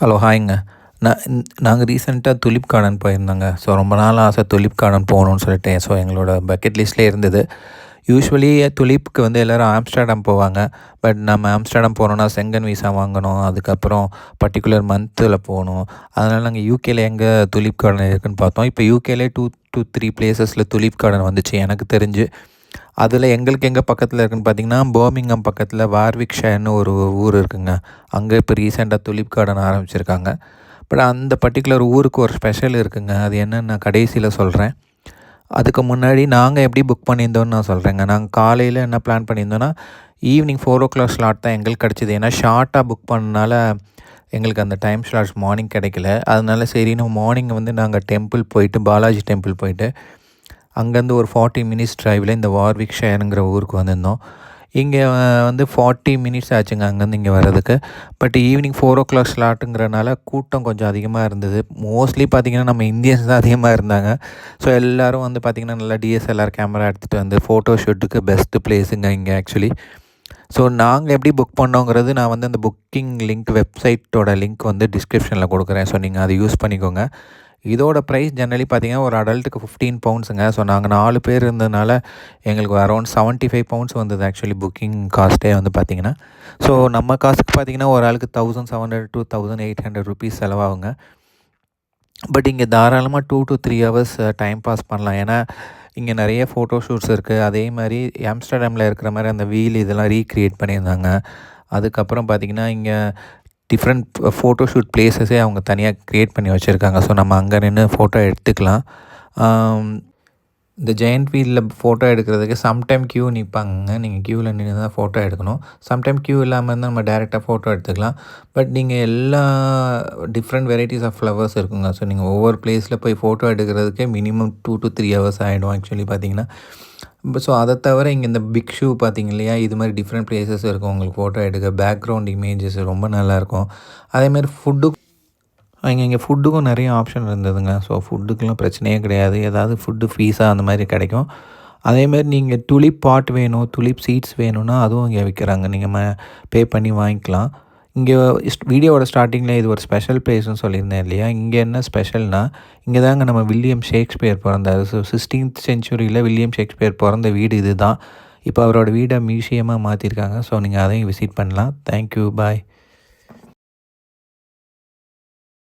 Hello ஹாய்ங்க. நாங்கள் ரீசெண்டாக tulip garden போயிருந்தோங்க. So ரொம்ப நாள் ஆசை துலிப் கார்டன் போகணுன்னு சொல்லிட்டு. ஸோ எங்களோட பக்கெட் லிஸ்ட்லேயே இருந்தது. யூஸ்வலி துலிப்புக்கு வந்து எல்லோரும் ஆம்ஸ்டர்டாம் போவாங்க. பட் நம்ம ஆம்ஸ்டர்டாம் போகணுன்னா செங்கன் விசா வாங்கணும். அதுக்கப்புறம் பர்டிகுலர் மந்த்தில் போகணும். அதனால் நாங்கள் யூகேல எங்கே துலிப் கார்டன் இருக்குதுன்னு பார்த்தோம். இப்போ யூகேலே 2 to 3 பிளேசஸில் துலிப் கார்டன் வந்துச்சு எனக்கு தெரிஞ்சு. அதில் எங்களுக்கு எங்கே பக்கத்தில் இருக்குதுன்னு பார்த்தீங்கன்னா, பர்மிங்ஹாம் பக்கத்தில் வார்விக்ஷயர்னு ஒரு ஊர் இருக்குதுங்க. அங்கே இப்போ ரீசெண்டாக துலிப் கார்டன் ஆரம்பிச்சிருக்காங்க. பட் அந்த பர்ட்டிகுலர் ஊருக்கு ஒரு ஸ்பெஷல் இருக்குதுங்க. அது என்னன்னு நான் கடைசியில் சொல்கிறேன். அதுக்கு முன்னாடி நாங்கள் எப்படி புக் பண்ணியிருந்தோன்னு நான் சொல்கிறேங்க. நாங்கள் காலையில் என்ன பிளான் பண்ணியிருந்தோன்னா, ஈவினிங் 4:00 ஸ்லாட் தான் எங்களுக்கு கிடச்சிது. ஏன்னா ஷார்ட்டாக புக் பண்ணனால எங்களுக்கு அந்த டைம் ஸ்லாட்ஸ் மார்னிங் கிடைக்கல. அதனால சரின்னு மார்னிங் வந்து நாங்கள் டெம்பிள் போயிட்டு, பாலாஜி டெம்பிள் போயிட்டு, அங்கேருந்து ஒரு 40 மினிட்ஸ் ட்ரைவில் இந்த வார்விக்ஷயருங்கிற ஊருக்கு வந்திருந்தோம். இங்கே வந்து 40 மினிட்ஸ் ஆச்சுங்க அங்கேருந்து இங்கே வர்றதுக்கு. பட் ஈவினிங் 4:00 ஸ்லாட்டுங்கிறனால கூட்டம் கொஞ்சம் அதிகமாக இருந்தது. மோஸ்ட்லி பார்த்திங்கன்னா நம்ம இந்தியன்ஸ் தான் அதிகமாக இருந்தாங்க. ஸோ எல்லோரும் வந்து பார்த்திங்கன்னா நல்லா டிஎஸ்எல்ஆர் கேமரா எடுத்துகிட்டு வந்து ஃபோட்டோ ஷூட்டுக்கு பெஸ்ட்டு ப்ளேஸுங்க இங்கே ஆக்சுவலி. ஸோ நாங்கள் எப்படி புக் பண்ணோங்கிறது நான் வந்து அந்த புக்கிங் லிங்க் வெப்சைட்டோட லிங்க் வந்து டிஸ்கிரிப்ஷனில் கொடுக்குறேன். ஸோ நீங்கள் அதை யூஸ் பண்ணிக்கோங்க. இதோட ப்ரைஸ் ஜெனரலி பார்த்திங்கன்னா ஒரு அடல்ட்டுக்கு 15 பவுண்ட்ஸுங்க. ஸோ நாங்கள் 4 பேர் இருந்ததுனால எங்களுக்கு அரௌண்ட் 75 பவுண்ட்ஸ் வந்தது ஆக்சுவலி புக்கிங் காஸ்ட்டே வந்து பார்த்திங்கன்னா. ஸோ நம்ம காசுக்கு பார்த்திங்கன்னா ஒரு ஆளுக்கு 1700 to 1800 ருபீஸ் செலவாகுங்க. பட் இங்கே தாராளமாக 2 to 3 ஹவர்ஸ் டைம் பாஸ் பண்ணலாம். ஏன்னா இங்கே நிறைய ஃபோட்டோ ஷூட்ஸ் இருக்குது. அதே மாதிரி ஆம்ஸ்டர்டாமில் இருக்கிற மாதிரி அந்த வீல் இதெல்லாம் ரீக்ரியேட் பண்ணியிருந்தாங்க. அதுக்கப்புறம் பார்த்திங்கன்னா இங்கே டிஃப்ரெண்ட் ஃபோட்டோ ஷூட் பிளேஸஸே அவங்க தனியாக க்ரியேட் பண்ணி வச்சுருக்காங்க. ஸோ நம்ம அங்கே நின்று ஃபோட்டோ எடுத்துக்கலாம். இந்த ஜெயண்ட் வீலில் ஃபோட்டோ எடுக்கிறதுக்கு சம்டைம் க்யூ நிற்பாங்க. நீங்கள் க்யூவில் நின்று தான் ஃபோட்டோ எடுக்கணும். சம்டைம் க்யூ இல்லாமல் இருந்தால் நம்ம டேரெக்டாக ஃபோட்டோ எடுத்துக்கலாம். பட் நீங்கள் எல்லா டிஃப்ரெண்ட் வெரைட்டிஸ் ஆஃப் ஃப்ளவர்ஸ் இருக்குங்க. ஸோ நீங்கள் ஒவ்வொரு பிளேஸில் போய் ஃபோட்டோ எடுக்கிறதுக்கே மினிமம் 2 to 3 ஹவர்ஸ் ஆகிடும் ஆக்சுவலி பார்த்திங்கன்னா. ஸோ அதை தவிர இங்கே இந்த பிக் ஷூ பார்த்திங்க இல்லையா, இது மாதிரி டிஃப்ரெண்ட் பிளேஸஸ் இருக்கும் உங்களுக்கு ஃபோட்டோ எடுக்க. பேக்ரவுண்ட் இமேஜஸ் ரொம்ப நல்லாயிருக்கும். அதேமாதிரி இங்கே ஃபுட்டுக்கும் நிறைய ஆப்ஷன் இருந்ததுங்க. ஸோ ஃபுட்டுக்கெலாம் பிரச்சனையே கிடையாது. ஏதாவது ஃபுட்டு ஃபீஸாக அந்த மாதிரி கிடைக்கும். அதேமாதிரி நீங்கள் துலிப் பாட் வேணும், துலிப் சீட்ஸ் வேணும்னா அதுவும் இங்கே விற்கிறாங்க. நீங்கள் பே பண்ணி வாங்கிக்கலாம். இங்கே வீடியோவோட ஸ்டார்டிங்கில் இது ஒரு ஸ்பெஷல் பிளேஸ்னு சொல்லியிருந்தேன் இல்லையா. இங்கே என்ன ஸ்பெஷல்னால், இங்கே தாங்க நம்ம வில்லியம் ஷேக்ஸ்பியர் பிறந்தார். ஸோ 16th சென்ச்சுரியில் வில்லியம் ஷேக்ஸ்பியர் பிறந்த வீடு இது தான். இப்போ அவரோட வீடை மியூசியமாக மாற்றிருக்காங்க. ஸோ நீங்கள் அதையும் விசிட் பண்ணலாம். தேங்க்யூ, பாய்.